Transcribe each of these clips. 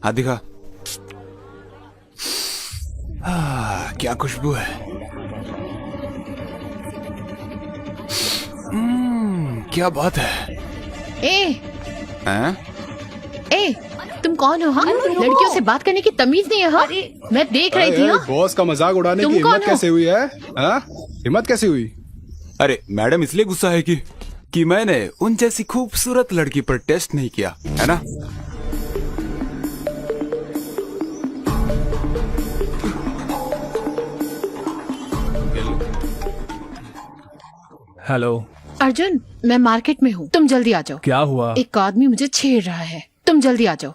हाथ दिखा। क्या खुशबू है। क्या बात है। ए, तुम कौन हो? हाँ, लड़कियों से बात करने की तमीज नहीं है। हाँ, मैं देख रही थी। बॉस का मजाक उड़ाने की हिम्मत कैसे हुई है? हिम्मत कैसे हुई? अरे मैडम इसलिए गुस्सा है कि मैंने उन जैसी खूबसूरत लड़की पर टेस्ट नहीं किया है ना। हेलो अर्जुन, मैं मार्केट में हूँ, तुम जल्दी आ जाओ। क्या हुआ? एक आदमी मुझे छेड़ रहा है, तुम जल्दी आ जाओ।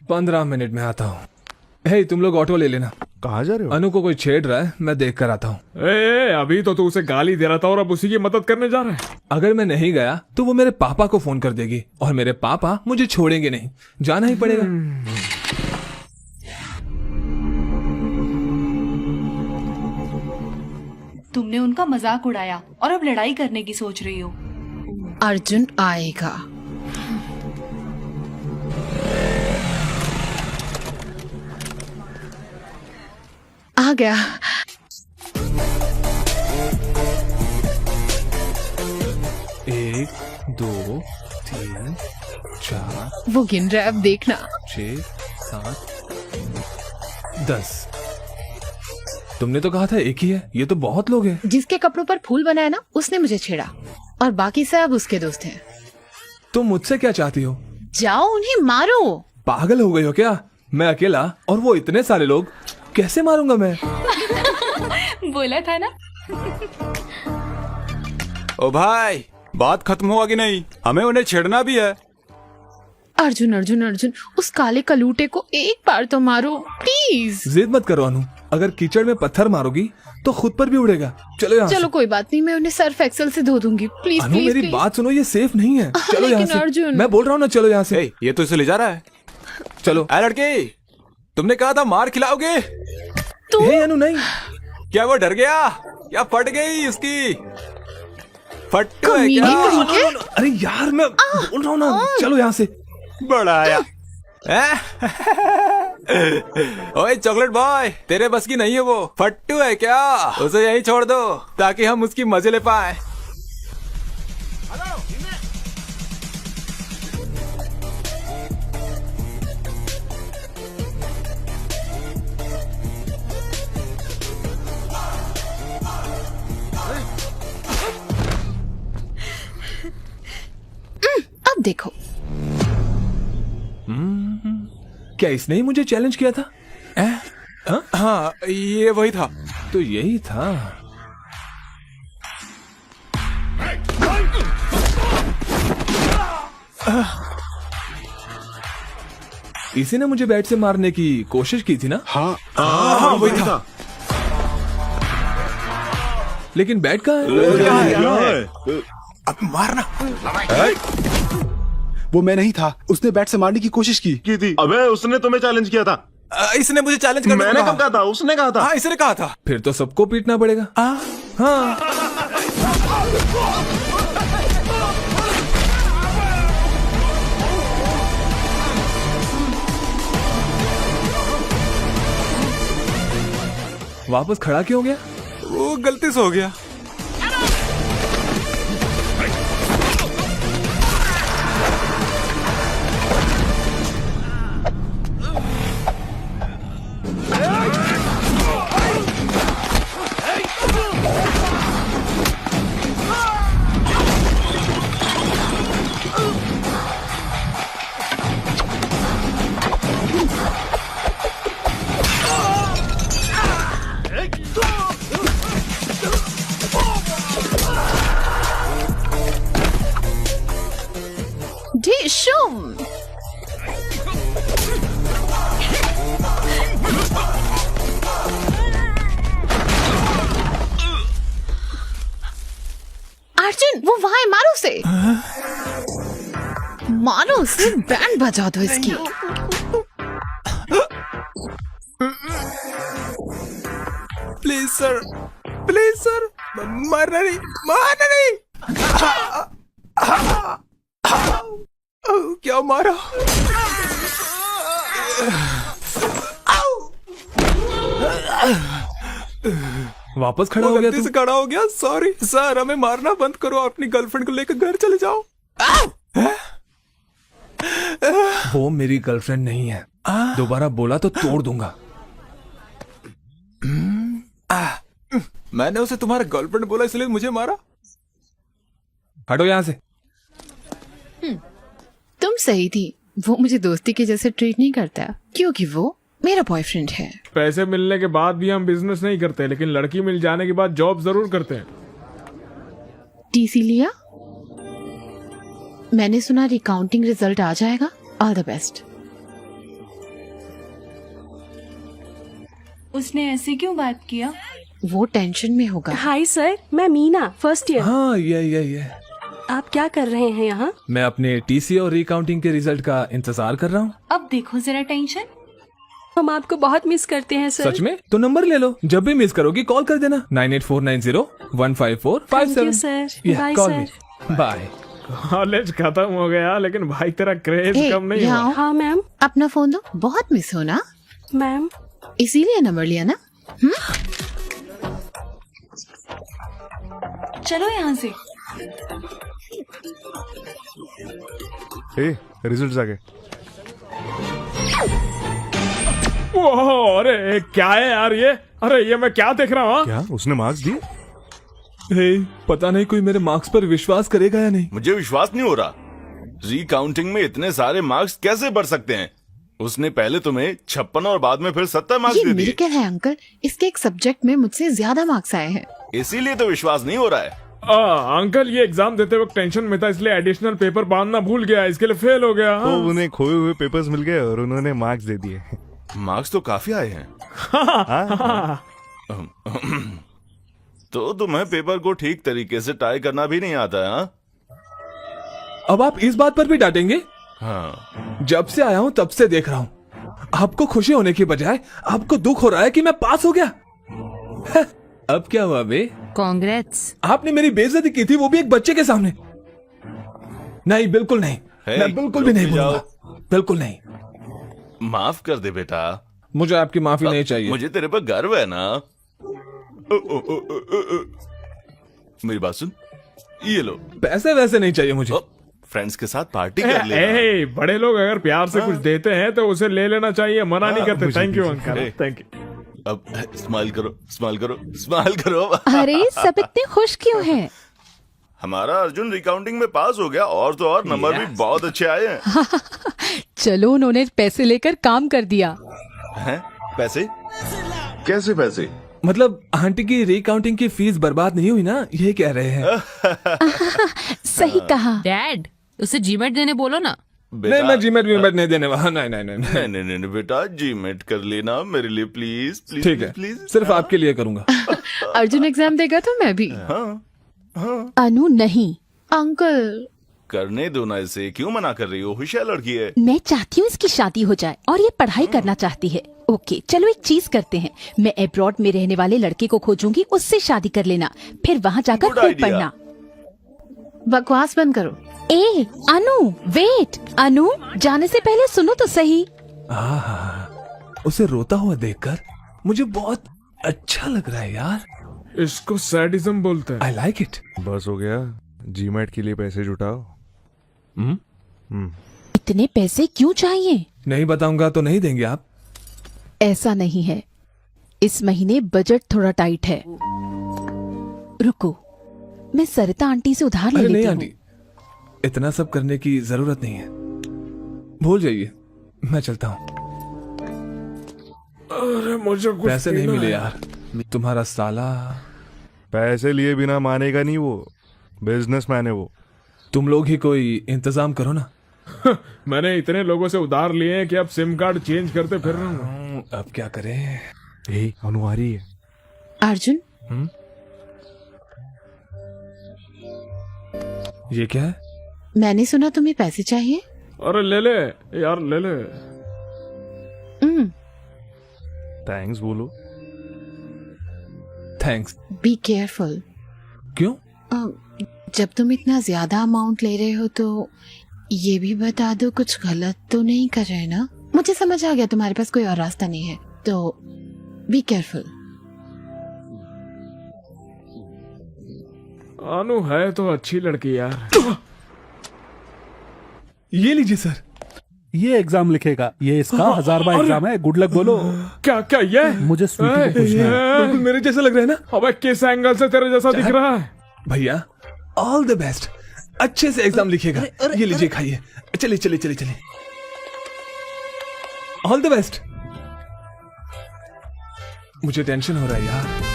15 मिनट में आता हूँ। हे, तुम लोग ऑटो ले लेना। कहाँ जा रहे हो? अनु को कोई छेड़ रहा है, मैं देख कर आता हूँ। अभी तो तू उसे गाली दे रहा था और अब उसी की मदद करने जा रहा है। अगर मैं नहीं गया तो वो मेरे पापा को फोन कर देगी और मेरे पापा मुझे छोड़ेंगे नहीं, जाना ही पड़ेगा। तुमने उनका मजाक उड़ाया और अब लड़ाई करने की सोच रही हो। अर्जुन आएगा। आ गया। एक, 2, 3, 4, वो गिन रहा है, अब देखना। 6, 7, 10। तुमने तो कहा था एक ही है, ये तो बहुत लोग हैं। जिसके कपड़ों पर फूल बनाया ना, उसने मुझे छेड़ा और बाकी सब उसके दोस्त हैं। तुम मुझसे क्या चाहती हो? जाओ उन्हें मारो। पागल हो गई हो क्या? मैं अकेला और वो इतने सारे लोग, कैसे मारूंगा मैं? बोला था ना। ओ भाई, बात खत्म हुआ कि नहीं? हमें उन्हें छेड़ना भी है। अर्जुन अर्जुन अर्जुन, उस काले कलूटे को एक बार तो मारो प्लीज। जिद मत करो अनु, अगर कीचड़ में पत्थर मारोगी तो खुद पर भी उड़ेगा। चलो यहाँ चलो से। कोई बात नहीं, मैं उन्हें सर्फ एक्सेल से धो दूंगी। प्लीज अनु प्लीज मेरी प्लीज। बात सुनो, ये सेफ नहीं है। चलो यहाँ लेकिन से। अर्जुन। मैं बोल रहा हूँ ना, चलो यहाँ से। ए, ये तो इसे ले जा रहा है। चलो। ए लड़की, तुमने कहा था मार खिलाओगे। हे अनु नहीं। क्या वो डर गया? क्या फट गई उसकी? फट्टू है कमीने क्या? कहीं के। अरे यार, मैं बोल रहा हूँ ना, चलो यहाँ से। बड़ा आया। ओए चॉकलेट बॉय, तेरे बस की नहीं है वो। फट्टू है क्या? उसे यहीं छोड़ दो ताकि हम उसकी मजे ले पाए। अब देखो। क्या इसने ही मुझे चैलेंज किया था? हाँ, ये वही था। तो यही था। इसी ने मुझे बैट से मारने की कोशिश की थी ना? हाँ, वही था। लेकिन बैट कहाँ है? अब मारना। वो मैं नहीं था, उसने बैट से मारने की कोशिश की थी। अबे उसने तुम्हें चैलेंज किया था। इसने मुझे चैलेंज करने मैंने कब कहा था? उसने कहा था। हाँ, इसने कहा था। फिर तो सबको पीटना पड़ेगा। हाँ। वापस खड़ा क्यों हो गया? वो गलती से हो गया। ढिशुम। अर्जुन, वो वहां है, मारो उसे। मारो उसे, बैंड बजा दो इसकी। प्लीज सर, प्लीज सर, मारना नहीं, मारना नहीं। क्या मारा? वापस खड़ा हो गया गलती तू? से खड़ा हो गया, सॉरी सर। हमें मारना बंद करो, अपनी गर्लफ्रेंड को लेकर घर चले जाओ। वो मेरी गर्लफ्रेंड नहीं है, दोबारा बोला तो तोड़ दूंगा। मैंने उसे तुम्हारा गर्लफ्रेंड बोला इसलिए मुझे मारा। हटो यहाँ से। तुम सही थी, वो मुझे दोस्ती के जैसे ट्रीट नहीं करता क्योंकि वो मेरा बॉयफ्रेंड है। पैसे मिलने के बाद भी हम बिजनेस नहीं करते, लेकिन लड़की मिल जाने के बाद जॉब जरूर करते हैं। टीसी लिया? मैंने सुना रिकाउंटिंग रिजल्ट आ जाएगा। All the best. उसने ऐसे क्यों बात किया? वो टेंशन में होगा। हाय सर, मैं मीना, फर्स्ट ईयर। हाँ ये आप क्या कर रहे हैं यहाँ? मैं अपने टीसी और रिकाउंटिंग के रिजल्ट का इंतजार कर रहा हूँ। अब देखो जरा टेंशन। हम आपको बहुत मिस करते हैं सर। सच में? तो नंबर ले लो, जब भी मिस करोगी कॉल कर देना। 9849015457। Thank you, sir. Bye, sir. Bye. College खत्म हो गया, लेकिन भाई तेरा क्रेज ए, कम नहीं यहाँ हुआ। आओ। हाँ मैम। अपना फोन दो, बहुत मिस हो ना, मैम इसीलिए नंबर लिया ना। चलो यहाँ से। रिजल्ट आ गए। ओह, अरे क्या है यार ये? अरे ये मैं क्या देख रहा हूँ? क्या उसने मार्क्स दिए? पता नहीं कोई मेरे मार्क्स पर विश्वास करेगा या नहीं। मुझे विश्वास नहीं हो रहा। रिकाउंटिंग में इतने सारे मार्क्स कैसे बढ़ सकते हैं? उसने पहले तुम्हें 56 और बाद में फिर 70 मार्क्स ये दे दिए। मिरेकल है अंकल, इसके एक सब्जेक्ट में मुझसे ज्यादा मार्क्स आए हैं। इसीलिए तो विश्वास नहीं हो रहा है। अंकल ये एग्जाम देते वक्त टेंशन में था, इसलिए एडिशनल पेपर बांधना भूल गया, इसके लिए फेल हो गया। तो उन्हें खोए हुए पेपर्स मिल गए और उन्होंने मार्क्स दे दिए। मार्क्स तो काफी आए हैं। तो तुम्हें पेपर को ठीक तरीके से टाई करना भी नहीं आता है? हाँ? अब आप इस बात पर भी डांटेंगे? हाँ। जब से आया हूँ तब से देख रहा हूँ, आपको खुशी होने की बजाय आपको दुख हो रहा है कि मैं पास हो गया। अब क्या हुआ बे? कांग्रेट्स। आपने मेरी बेइज्जती की थी, वो भी एक बच्चे के सामने। नहीं, बिल्कुल नहीं। मैं बिल्कुल भी नहीं बोलूंगा, बिल्कुल नहीं। माफ कर दे बेटा। मुझे आपकी माफी नहीं चाहिए। मुझे तेरे पर गर्व है ना। मेरी बात सुन, ये लो। पैसे वैसे नहीं चाहिए मुझे। फ्रेंड्स के साथ पार्टी कर ले। बड़े लोग अगर प्यार से कुछ देते हैं तो उसे ले लेना चाहिए, मना नहीं करते। Thank you uncle, thank you. अब स्माइल करो, स्माइल करो, स्माइल करो। अरे सब इतने खुश क्यों हैं? हमारा अर्जुन रिकाउंटिंग में पास हो गया, और तो और नंबर भी बहुत अच्छे आए हैं। चलो उन्होंने पैसे लेकर काम कर दिया। हैं? पैसे? कैसे पैसे? मतलब आंटी की रिकाउंटिंग की फीस बर्बाद नहीं हुई ना, ये कह रहे हैं। सही कहा। डैड उसे जीमेट देने बोलो ना। नहीं, मैं जीमेट वीमेट नहीं देने वाला। नहीं नहीं नहीं नहीं नहीं नहीं बेटा, जीमेट कर लेना मेरे लिए प्लीज प्लीज। ठीक है, प्लीज सिर्फ आपके लिए करूंगा। अर्जुन एग्जाम देगा तो मैं भी। अनु नहीं। अंकल करने दो ना इसे, क्यों मना कर रही हो? होशियार लड़की है। मैं चाहती हूँ इसकी शादी हो जाए और ये पढ़ाई करना चाहती है। ओके चलो एक चीज करते हैं, मैं अब्रॉड में रहने वाले लड़के को खोजूंगी, उससे शादी कर लेना, फिर वहाँ जाकर Good खूब idea. पढ़ना। बकवास बंद करो। ए अनु वेट, अनु जाने से पहले सुनो तो सही। उसे रोता हुआ देखकर मुझे बहुत अच्छा लग रहा है यार। इसको सैडिज्म बोलते हैं। I like it. बस हो गया, जीमेट के लिए पैसे जुटाओ। इतने पैसे क्यों चाहिए? नहीं बताऊंगा तो नहीं देंगे आप? ऐसा नहीं है, इस महीने बजट थोड़ा टाइट है। रुको, मैं सरिता आंटी से उधार ले अरे नहीं लेती आंटी, हूँ। इतना सब करने की जरूरत नहीं है, भूल जाइए, मैं चलता हूँ। अरे मुझे कुछ पैसे नहीं पीना मिले है। यार, तुम्हारा साला। पैसे लिए बिना मानेगा नहीं, वो बिजनेसमैन है वो। तुम लोग ही कोई इंतजाम करो ना। मैंने इतने लोगों से उधार लिए हैं कि अब सिम कार्ड चेंज करते फिर रहा हूँ। अब क्या करें? अनुहारी है। अर्जुन ये क्या है? मैंने सुना तुम्हें पैसे चाहिए। अरे ले ले यार, ले ले। थैंक्स बोलो। थैंक्स। Be careful. क्यों? जब तुम इतना ज्यादा अमाउंट ले रहे हो तो ये भी बता दो कुछ गलत तो नहीं कर रहे ना? मुझे समझ आ गया तुम्हारे पास कोई और रास्ता नहीं है, तो बी केयरफुल। अनु है तो अच्छी लड़की यार। ये लीजिए सर। ये एग्जाम लिखेगा, ये इसका 1000वां एग्जाम है। गुड लक बोलो। क्या क्या ये? मुझे स्वीटी को पूछना है। बिल्कुल मेरे जैसा लग रहा है ना? अबे किस एंगल से तेरे जैसा दिख रहा है? भैया ऑल द बेस्ट, अच्छे से एग्जाम लिखेगा। ये लीजिए खाइए। चलिए चलिए चलिए चलिए, ऑल द बेस्ट। मुझे टेंशन हो रहा है यार।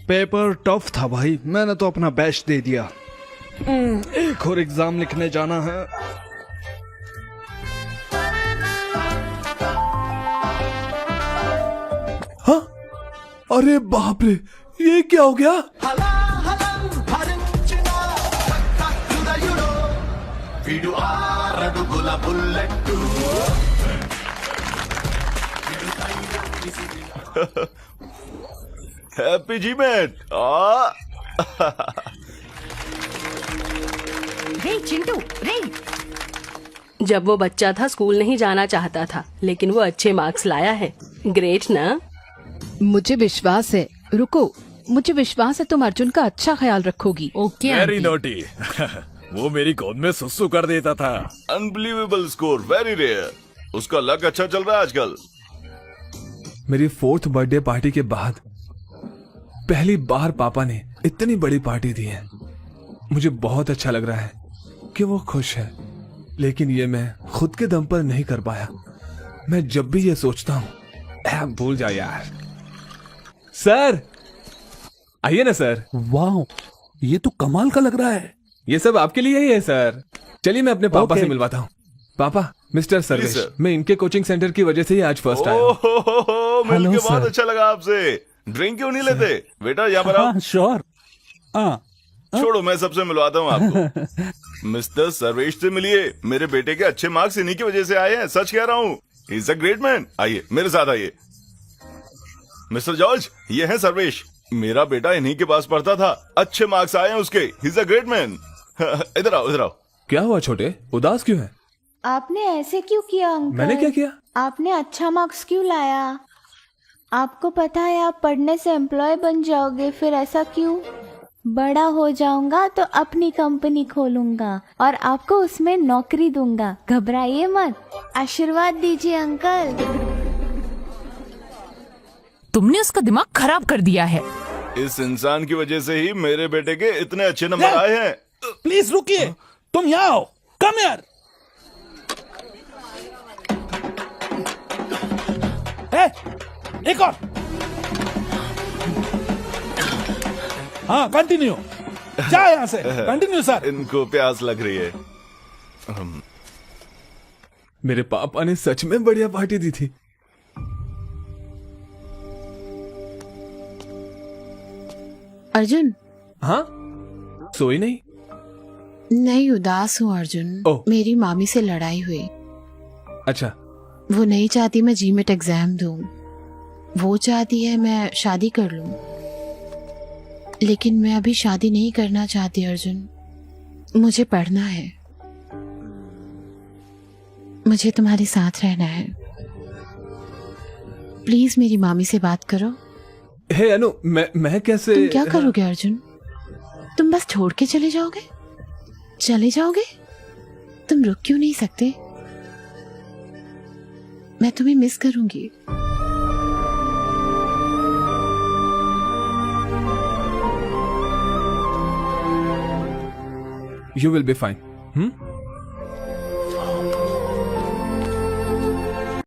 पेपर टफ था भाई, मैंने तो अपना बेस्ट दे दिया। एक और एग्जाम लिखने जाना है। हाँ, अरे बाप रे, ये क्या हो गया? Happy GMAT. रे चिंटू रे। जब वो बच्चा था स्कूल नहीं जाना चाहता था, लेकिन वो अच्छे मार्क्स लाया है। ग्रेट ना? मुझे विश्वास है, रुको, मुझे विश्वास है तुम अर्जुन का अच्छा ख्याल रखोगी। Okay very aunty. नोटी। वो मेरी गोद में सुसु कर देता था। Unbelievable score, very rare. उसका लक अच्छा चल रहा है आजकल। मेरी 4th बर्थडे पार्टी के बाद पहली बार पापा ने इतनी बड़ी पार्टी दी है। मुझे बहुत अच्छा लग रहा है कि वो खुश है, लेकिन ये मैं खुद के दम पर नहीं कर पाया। मैं जब भी ये सोचता हूँ, भूल जा यार। सर आइए ना सर। वाह, ये तो कमाल का लग रहा है। ये सब आपके लिए ही है सर। चलिए मैं अपने पापा से मिलवाता हूँ। पापा, मिस्टर सर्वेश, सर। मैं इनके कोचिंग सेंटर की वजह से ही आज फर्स्ट आया हूँ। मिल के सर। बहुत अच्छा लगा आपसे। ड्रिंक क्यों नहीं लेते बेटा? यहाँ पर आओ। हाँ श्योर। छोड़ो, मैं सबसे मिलवाता हूँ आपको। मिस्टर सर्वेश से मिलिए। मेरे बेटे के अच्छे मार्क्स इन्हीं की वजह से आए हैं, सच कह रहा हूँ। He is a great man. आइए मेरे साथ आइए। मिस्टर जॉर्ज, ये है सर्वेश। मेरा बेटा इन्हीं के पास पढ़ता था, अच्छे मार्क्स आए हैं उसके। He is a great man. इधर आओ, इधर आओ। क्या हुआ छोटे, उदास क्यों है? आपने ऐसे क्यों किया अंकल? मैंने क्या किया? आपने अच्छा मार्क्स क्यों लाया? आपको पता है आप पढ़ने से एम्प्लॉय बन जाओगे, फिर ऐसा क्यों? बड़ा हो जाऊंगा तो अपनी कंपनी खोलूंगा और आपको उसमें नौकरी दूंगा। घबराइए मत, आशीर्वाद दीजिए अंकल। तुमने उसका दिमाग खराब कर दिया है। इस इंसान की वजह से ही मेरे बेटे के इतने अच्छे नंबर आए हैं। प्लीज रुकिए, तुम यहाँ आओ। कम यार। एक और। हाँ कंटिन्यू। जा यहाँ से, कंटिन्यू सर। इनको प्यास लग रही है। मेरे पापा ने सच में बढ़िया पार्टी दी थी। अर्जुन। हाँ, सोई नहीं? नहीं, उदास हूँ अर्जुन। ओह। मेरी मामी से लड़ाई हुई। अच्छा। वो नहीं चाहती मैं जीमेट एग्जाम दूं। वो चाहती है मैं शादी कर लूं, लेकिन मैं अभी शादी नहीं करना चाहती अर्जुन। मुझे पढ़ना है, मुझे तुम्हारे साथ रहना है। प्लीज मेरी मामी से बात करो। हे अनु, मैं कैसे? तुम क्या करोगे अर्जुन? तुम बस छोड़ के चले जाओगे? चले जाओगे? तुम रुक क्यों नहीं सकते? मैं तुम्हें मिस करूंगी। You will be fine.